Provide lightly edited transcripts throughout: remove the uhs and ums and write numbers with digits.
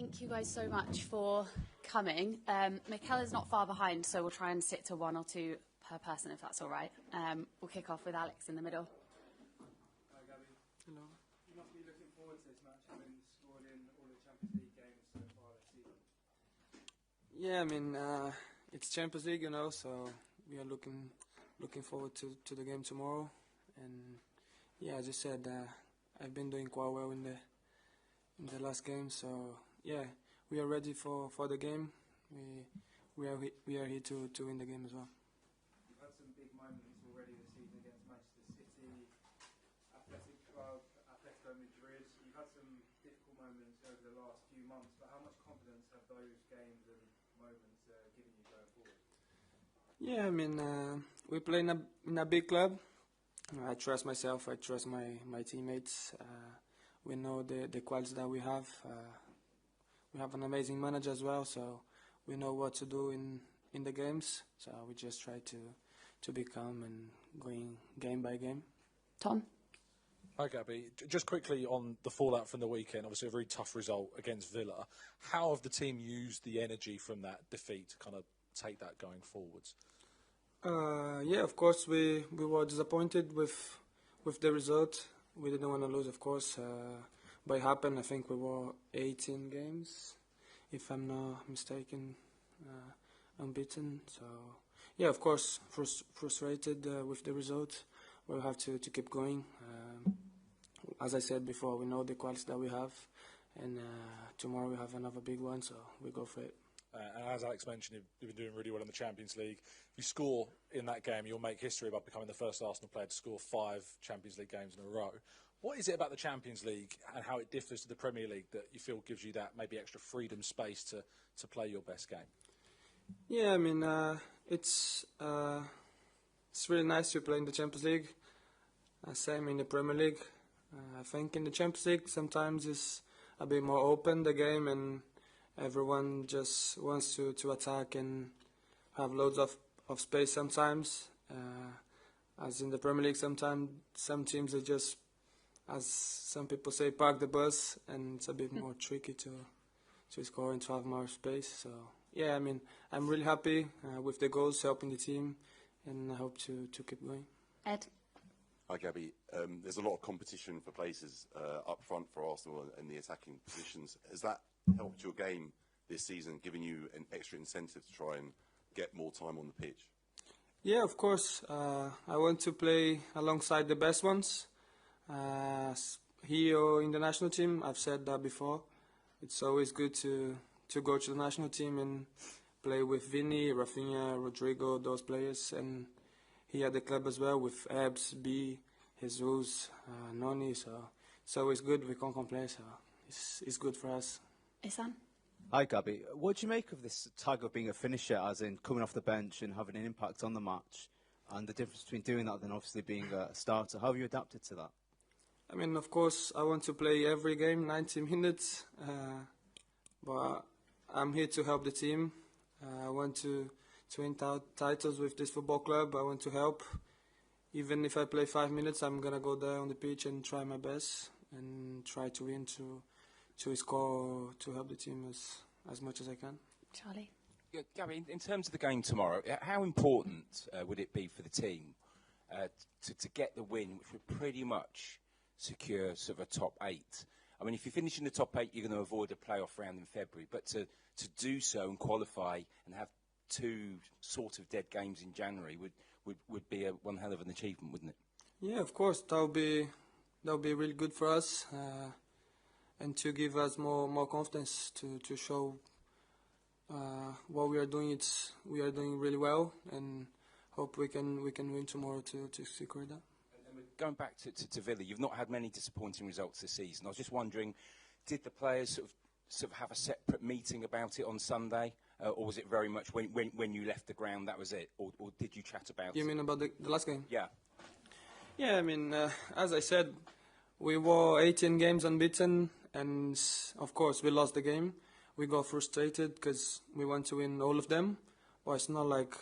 Thank you guys so much for coming. Mikel is not far behind, so we'll try and stick to 1 or 2 per person, if that's all right. We'll kick off with Alex in the middle. Hi, Gabby. Hello. You must be looking forward to this match, having scored in all the Champions League games so far this season. Yeah, I mean, it's Champions League, you know, so we are looking forward to the game tomorrow. And yeah, as you said, I've been doing quite well in the last game, so yeah, we are ready for the game. We are here to win the game as well. You've had some big moments already this season against Manchester City, Athletic Club, Atletico Madrid. You've had some difficult moments over the last few months, but how much confidence have those games and moments given you going forward? Yeah, I mean, we play in a big club. I trust myself. I trust my teammates. We know the qualities that we have. We have an amazing manager as well, so we know what to do in the games. So we just try to be calm and going game by game. Tom? Hi, Gabby. Just quickly on the fallout from the weekend, obviously a very tough result against Villa. How have the team used the energy from that defeat to kind of take that going forwards? Yeah, of course, we were disappointed with the result. We didn't want to lose, of course. But it happened. I think we were 18 games, if I'm not mistaken, unbeaten. So, yeah, of course, frustrated with the result. We'll have to keep going. As I said before, we know the quality that we have, and tomorrow we have another big one, so we go for it. And as Alex mentioned, you've been doing really well in the Champions League. If you score in that game, you'll make history by becoming the first Arsenal player to score 5 Champions League games in a row. What is it about the Champions League and how it differs to the Premier League that you feel gives you that maybe extra freedom, space to play your best game? Yeah, I mean, it's really nice to play in the Champions League. Same in the Premier League. I think in the Champions League sometimes it's a bit more open, the game, and everyone just wants to attack and have loads of space sometimes. As in the Premier League, sometimes some teams, they just, as some people say, park the bus, and it's a bit more tricky to score and to have more space. So, yeah, I mean, I'm really happy with the goals, helping the team, and I hope to keep going. Ed? Hi, Gabby. There's a lot of competition for places up front for Arsenal in the attacking positions. Has that helped your game this season, giving you an extra incentive to try and get more time on the pitch? Yeah, of course. I want to play alongside the best ones. Here or in the national team, I've said that before. It's always good to go to the national team and play with Vinny, Rafinha, Rodrigo, those players. And here at the club as well with Ebbs, B, Jesus, Noni. So it's always good. We can't complain. So it's good for us. Isan? Hi, Gabby. What do you make of this tag of being a finisher, as in coming off the bench and having an impact on the match, and the difference between doing that and obviously being a starter? How have you adapted to that? I mean, of course, I want to play every game, 90 minutes, but I'm here to help the team. I want to win titles with this football club. I want to help. Even if I play 5 minutes, I'm going to go there on the pitch and try my best and try to win, to score, to help the team as much as I can. Charlie? Yeah, Gabby, in terms of the game tomorrow, how important would it be for the team to get the win, which would pretty much secure sort of a top 8? I mean, if you finish in the top 8, you're going to avoid a playoff round in February. But to do so and qualify and have 2 sort of dead games in January would be one hell of an achievement, wouldn't it? Yeah, of course. That'll be really good for us. And to give us more confidence to show what we are doing. We are doing really well, and hope we can win tomorrow to secure that. And going back to Villa, you've not had many disappointing results this season. I was just wondering, did the players sort of have a separate meeting about it on Sunday, or was it very much when you left the ground that was it, or did you chat about it? You mean about the last game? Yeah. Yeah, I mean, as I said, we were 18 games unbeaten. And of course, we lost the game. We got frustrated because we want to win all of them. But it's not like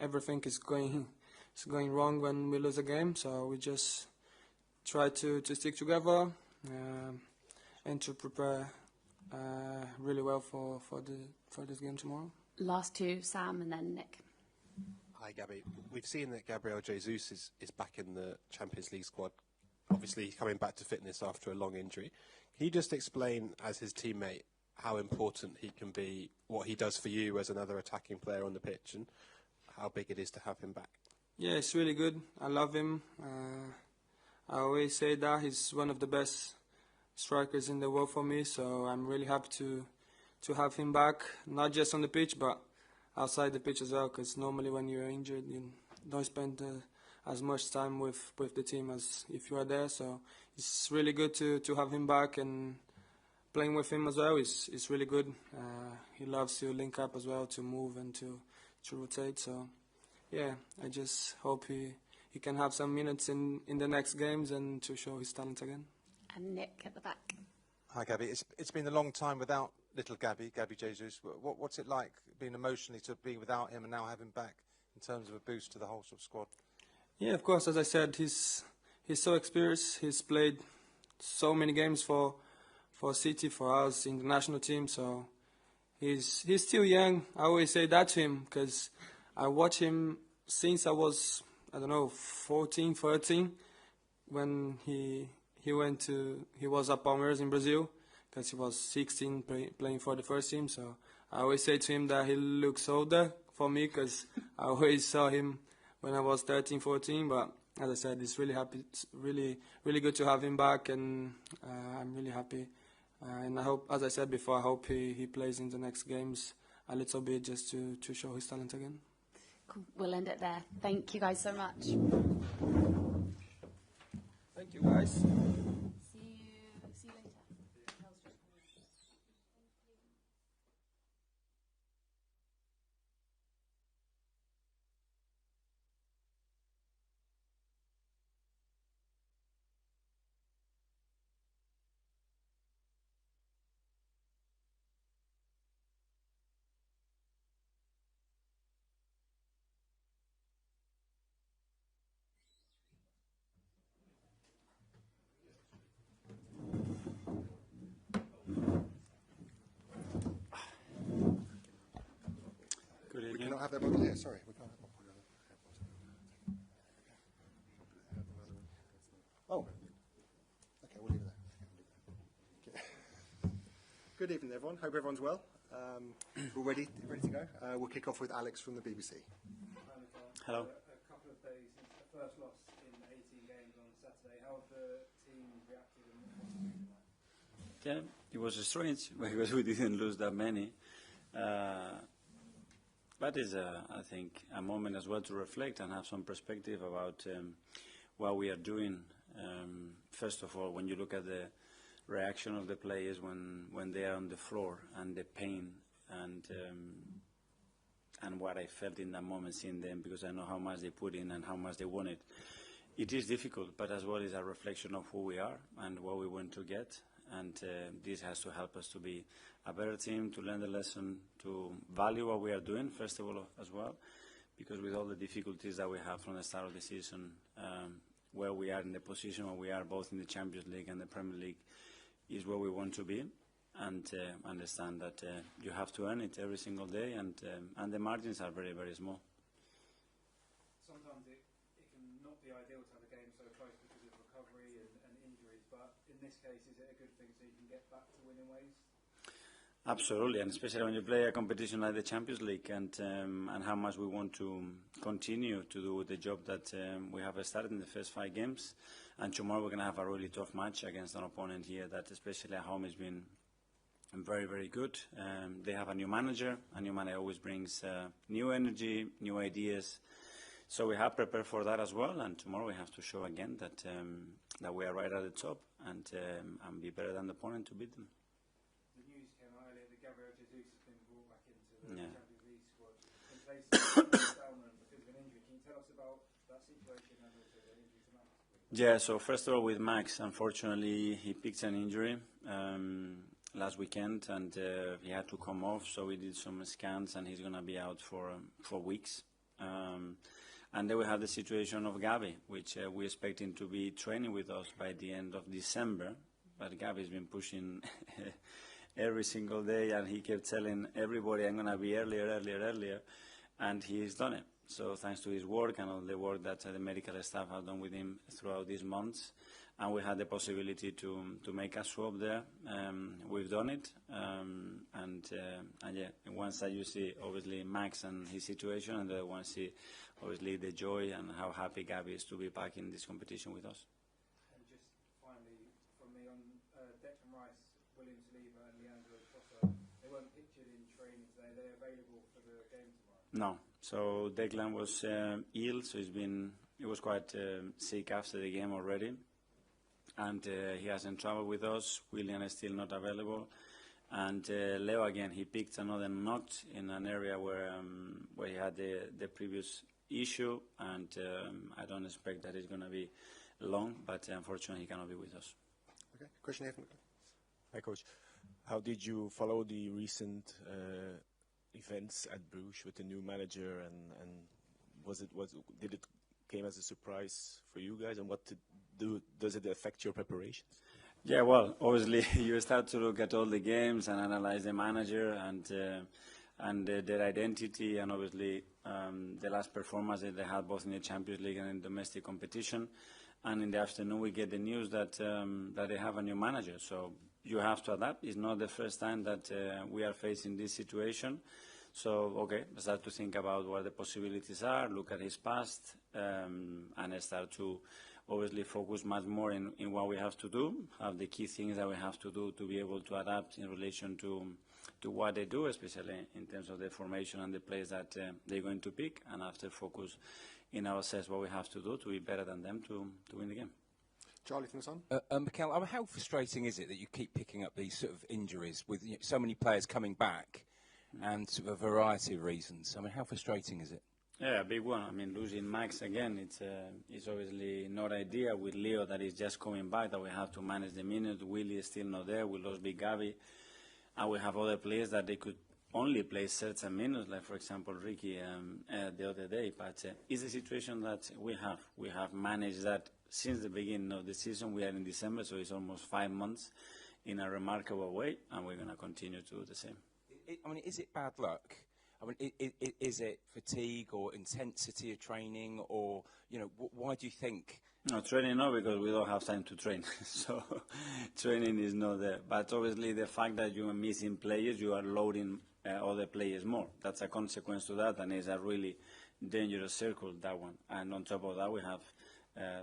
everything is going wrong when we lose a game. So we just try to stick together and to prepare really well for this game tomorrow. Last two, Sam and then Nick. Hi, Gabby. We've seen that Gabriel Jesus is back in the Champions League squad. Obviously, coming back to fitness after a long injury. Can you just explain, as his teammate, how important he can be, what he does for you as another attacking player on the pitch, and how big it is to have him back? Yeah, it's really good. I love him. I always say that he's one of the best strikers in the world for me, so I'm really happy to have him back, not just on the pitch, but outside the pitch as well, because normally when you're injured, you don't spend as much time with the team as if you are there, so it's really good to have him back, and playing with him as well is really good. He loves to link up as well, to move and to rotate, so yeah, I just hope he can have some minutes in the next games and to show his talent again. And Nick at the back. Hi, Gabby. It's been a long time without little Gabriel Jesus. What's it like being emotionally to be without him and now have him back in terms of a boost to the whole sort of squad? Yeah, of course. As I said, he's so experienced. He's played so many games for City, for us in the national team. So he's still young. I always say that to him because I watch him since I was 14, 13, when he was at Palmeiras in Brazil, because he was 16 playing for the first team. So I always say to him that he looks older for me, because I always saw him when I was 13, 14. But as I said, it's really happy. It's really good to have him back, and I'm really happy. And I hope, as I said before, I hope he plays in the next games a little bit just to show his talent again. Cool. We'll end it there. Thank you guys so much. Thank you, guys. See you later. We cannot have that one here, sorry. We can't have one. Oh, okay, we'll leave it there. Okay. Good evening, everyone. Hope everyone's well. We're ready to go. We'll kick off with Alex from the BBC. Hello. A couple of days since the first loss in 18 games on Saturday. How have the team reacted and what's the feeling like? Yeah, it was strange because we didn't lose that many. But it's, I think, a moment as well to reflect and have some perspective about what we are doing. First of all, when you look at the reaction of the players when they are on the floor, and the pain and what I felt in that moment seeing them, because I know how much they put in and how much they wanted. It is difficult, but as well is a reflection of who we are and what we want to get. And this has to help us to be a better team, to learn the lesson, to value what we are doing, first of all, as well, because with all the difficulties that we have from the start of the season, where we are in the position where we are, both in the Champions League and the Premier League, is where we want to be, and understand that you have to earn it every single day, and the margins are very, very small. Sometimes it can not be ideal to have a game so close because of recovery and injuries, but in this case, is it a good thing so you can get back to winning ways? Absolutely, and especially when you play a competition like the Champions League, and how much we want to continue to do the job that we have started in the first 5 games. And tomorrow we're going to have a really tough match against an opponent here that, especially at home, has been very, very good. They have a new manager. A new manager always brings new energy, new ideas. So we have prepared for that as well. And tomorrow we have to show again that that we are right at the top, and be better than the opponent to beat them. Gabriel Jesus has been brought back into the Champions League squad in place of Salmon because of an injury. Can you tell us about that situation and also the injury to Max? Yeah, so first of all, with Max, unfortunately, he picked an injury last weekend, and he had to come off, so we did some scans, and he's going to be out for weeks. And then we have the situation of Gabi, which we expect him to be training with us by the end of December, but Gabi's been pushing every single day, and he kept telling everybody, I'm going to be earlier, and he's done it. So thanks to his work and all the work that the medical staff have done with him throughout these months, and we had the possibility to make a swap there. We've done it, and yeah, one side you see obviously Max and his situation, and the other one see obviously the joy and how happy Gabby is to be back in this competition with us. And just finally, from me on Declan Rice, William Saliba and Leandro Trossard, they weren't pictured in training today. They're available for the game tomorrow? No. So Declan was ill, so he was quite sick after the game already. And he hasn't traveled with us. William is still not available. And Leo, again, he picked another knot in an area where he had the previous issue. And I don't expect that it's going to be long, but unfortunately he cannot be with us. Okay, Christian. Hi, Coach. How did you follow the recent events at Bruges with the new manager, and did it came as a surprise for you guys, and does it affect your preparations? Yeah, well, obviously you start to look at all the games and analyze the manager and their identity, and obviously the last performance that they had both in the Champions League and in domestic competition. And in the afternoon we get the news that they have a new manager. So you have to adapt. It's not the first time that we are facing this situation. So, okay, start to think about what the possibilities are, look at his past, and start to obviously focus much more in what we have to do, have the key things that we have to do to be able to adapt in relation to what they do, especially in terms of the formation and the players that they're going to pick, and after focus in ourselves what we have to do to be better than them to win the game. Charlie from the Sun. Mikel, how frustrating is it that you keep picking up these sort of injuries with so many players coming back and sort of a variety of reasons? I mean, how frustrating is it? Yeah, a big one. I mean, losing Max again, it's obviously not ideal with Leo that is just coming back, that we have to manage the minutes. Willie is still not there. We lost Big Gabi. And we have other players that they could only play certain minutes, like, for example, Ricky the other day. But it's a situation that we have. We have managed that since the beginning of the season. We are in December, so it's almost 5 months in a remarkable way, and we're going to continue to do the same. I mean, is it bad luck? I mean, is it fatigue or intensity of training, or, why do you think? No, training no, because we don't have time to train. So training is not there. But obviously the fact that you are missing players, you are loading other players more. That's a consequence to that, and it's a really dangerous circle, that one. And on top of that, we have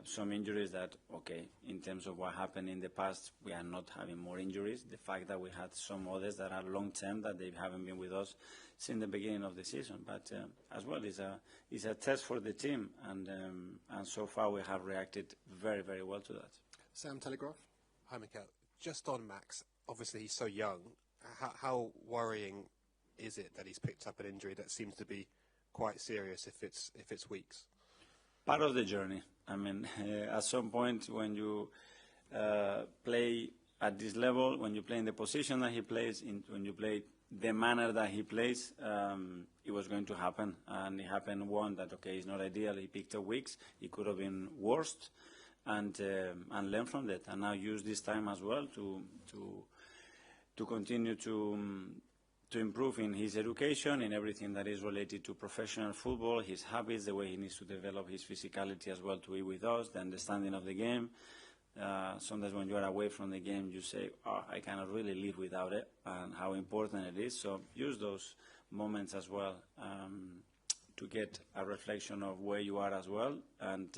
some injuries that, okay, in terms of what happened in the past, we are not having more injuries. The fact that we had some others that are long-term, that they haven't been with us since the beginning of the season. But as well, it's a test for the team, and so far we have reacted very, very well to that. Sam, Telegraph. Hi, Mikel. Just on Max, obviously he's so young. How worrying is it that he's picked up an injury that seems to be quite serious if it's weeks? Part of the journey. I mean, at some point when you play at this level, when you play in the position that he plays, when you play the manner that he plays, it was going to happen. And it happened one that, okay, it's not ideal. He picked up weeks. It could have been worse, and learn from that. And now use this time as well to continue to improve in his education, in everything that is related to professional football, his habits, the way he needs to develop his physicality as well to be with us, the understanding of the game. Sometimes when you are away from the game, you say, I cannot really live without it, and how important it is. So use those moments as well to get a reflection of where you are as well, and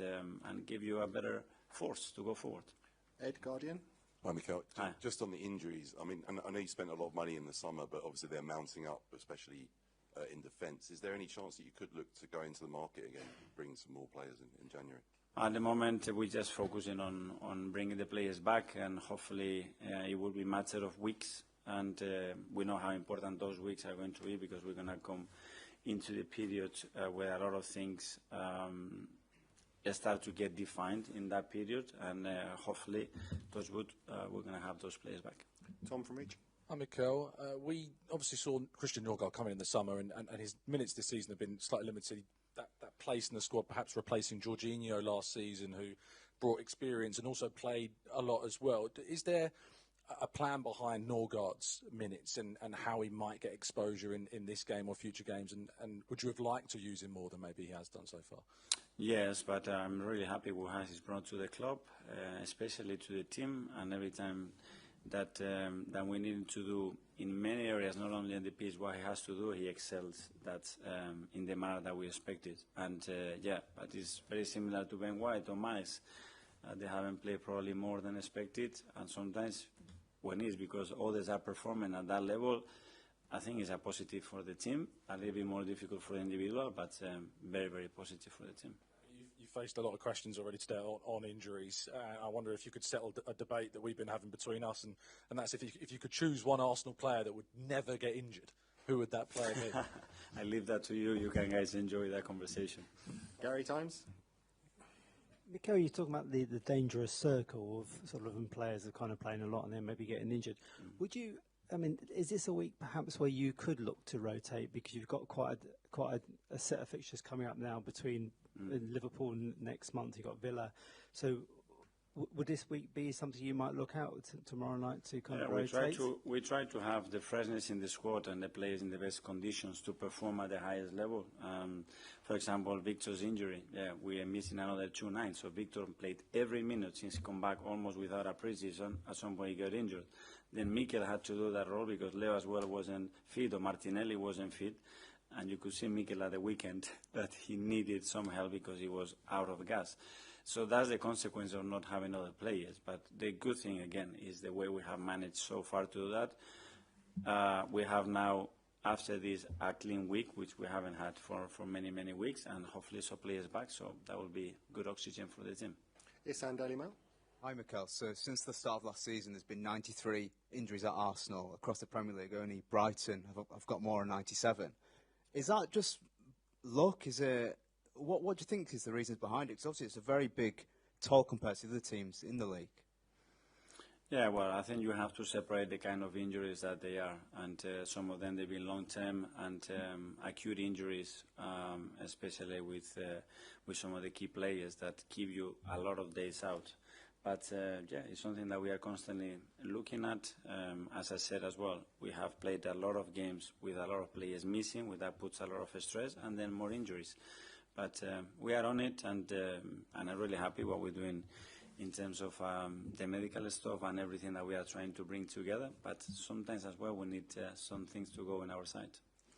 give you a better force to go forward. Ed, Guardian. Hi, Mikel. Just on the injuries, I mean, I know you spent a lot of money in the summer, but obviously they're mounting up, especially in defence. Is there any chance that you could look to go into the market again, bring some more players in January? At the moment, we're just focusing on bringing the players back, and hopefully it will be a matter of weeks. And we know how important those weeks are going to be, because we're going to come into the period where a lot of things start to get defined in that period, and hopefully we're going to have those players back. Tom from Reach. Hi, Mikel. We obviously saw Christian Norgard coming in the summer, and his minutes this season have been slightly limited. That place in the squad, perhaps replacing Jorginho last season, who brought experience and also played a lot as well. Is there a plan behind Norgaard's minutes and how he might get exposure in this game or future games? And would you have liked to use him more than maybe he has done so far? Yes, but I'm really happy what he's brought to the club, especially to the team. And every time that we need to do in many areas, not only in the pitch, what he has to do, he excels that in the manner that we expected. And yeah, but it's very similar to Ben White or Max. They haven't played probably more than expected, and sometimes when it's because others are performing at that level, I think it's a positive for the team, a little bit more difficult for the individual, but very, very positive for the team. You faced a lot of questions already today on injuries. I wonder if you could settle a debate that we've been having between us, and that's if you could choose one Arsenal player that would never get injured, who would that player be? I leave that to you. You can guys enjoy that conversation. Gary Times? Mikel, you're talking about the dangerous circle of sort of players are kind of playing a lot and then maybe getting injured. Would you, I mean, is this a week perhaps where you could look to rotate because you've got quite a set of fixtures coming up now between Liverpool next month, you've got Villa. So would this week be something you might look out tomorrow night to kind of rotate? We try to have the freshness in the squad and the players in the best conditions to perform at the highest level. For example, Victor's injury, we are missing another 2 nights. So Victor played every minute since he come back almost without a pre-season. At some point he got injured. Then Mikel had to do that role because Leo as well wasn't fit or Martinelli wasn't fit. And you could see Mikel at the weekend that he needed some help because he was out of gas. So that's the consequence of not having other players. But the good thing, again, is the way we have managed so far to do that. We have now, after this, a clean week, which we haven't had for many, many weeks, and hopefully some players back. So that will be good oxygen for the team. Isan Daily Mail. Hi, Mikel. So since the start of last season, there's been 93 injuries at Arsenal. Across the Premier League, only Brighton have got more than 97. Is that just luck? Is it... What do you think is the reasons behind it? Because obviously it's a very big toll compared to the teams in the league. Yeah, well, I think you have to separate the kind of injuries that they are, and some of them they've been long-term and acute injuries, especially with some of the key players that keep you a lot of days out. But yeah, it's something that we are constantly looking at. As I said as well, we have played a lot of games with a lot of players missing, that puts a lot of stress, and then more injuries. But we are on it, and I'm really happy what we're doing in terms of the medical stuff and everything that we are trying to bring together. But sometimes as well, we need some things to go in our side.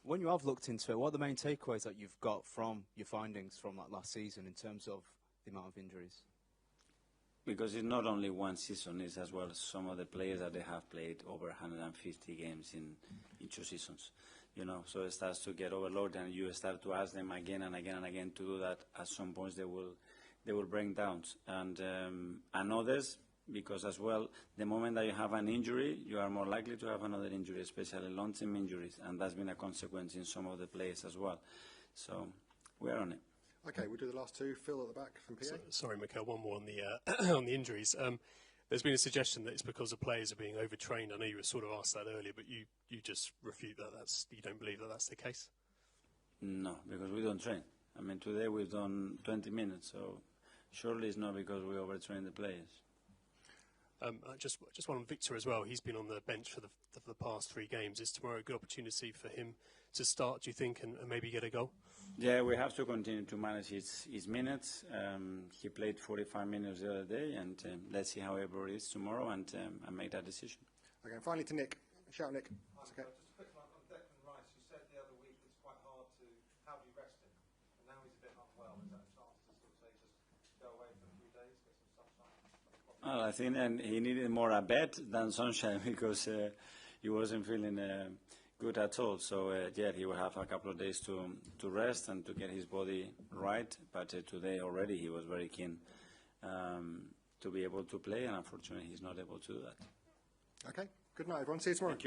When you have looked into it, what are the main takeaways that you've got from your findings from that last season in terms of the amount of injuries? Because it's not only one season, it's as well some of the players that they have played over 150 games in 2 seasons. You know, so it starts to get overloaded, and you start to ask them again and again and again to do that. At some points, they will break down, and others, because as well, the moment that you have an injury, you are more likely to have another injury, especially long-term injuries, and that's been a consequence in some of the players as well. So we are on it. Okay, we'll do the last two. Phil at the back from PA. Sorry, Mikel, one more on the on the injuries. There's been a suggestion that it's because the players are being overtrained. I know you were sort of asked that earlier, but you just refute that. You don't believe that that's the case? No, because we don't train. I mean, today we've done 20 minutes, so surely it's not because we overtrain the players. Just one on Victor as well. He's been on the bench for the past 3 games. Is tomorrow a good opportunity for him to start, do you think, and maybe get a goal? Yeah, we have to continue to manage his minutes. He played 45 minutes the other day, and let's see how it is tomorrow and make that decision. Okay, and finally to Nick. Shout, Nick. It's okay. Just a quick one on Declan Rice. You said the other week it's quite hard to... How do you rest him? And now he's a bit unwell. Is that a chance to sort of say just go away for a few days, get some sunshine? Well, I think he needed more a bed than sunshine because he wasn't feeling... good at all. So yeah, he will have a couple of days to rest and to get his body right. But today already he was very keen to be able to play, and unfortunately he's not able to do that. Okay, good night everyone. See you tomorrow. Thank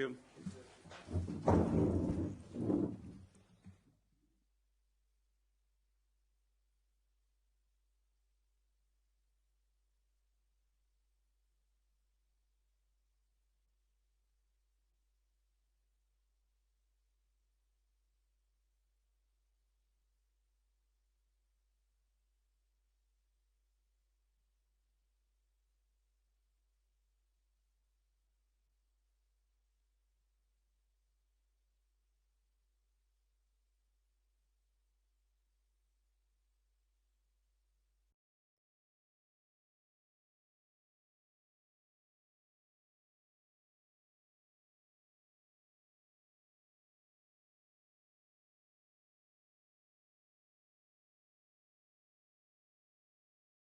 you.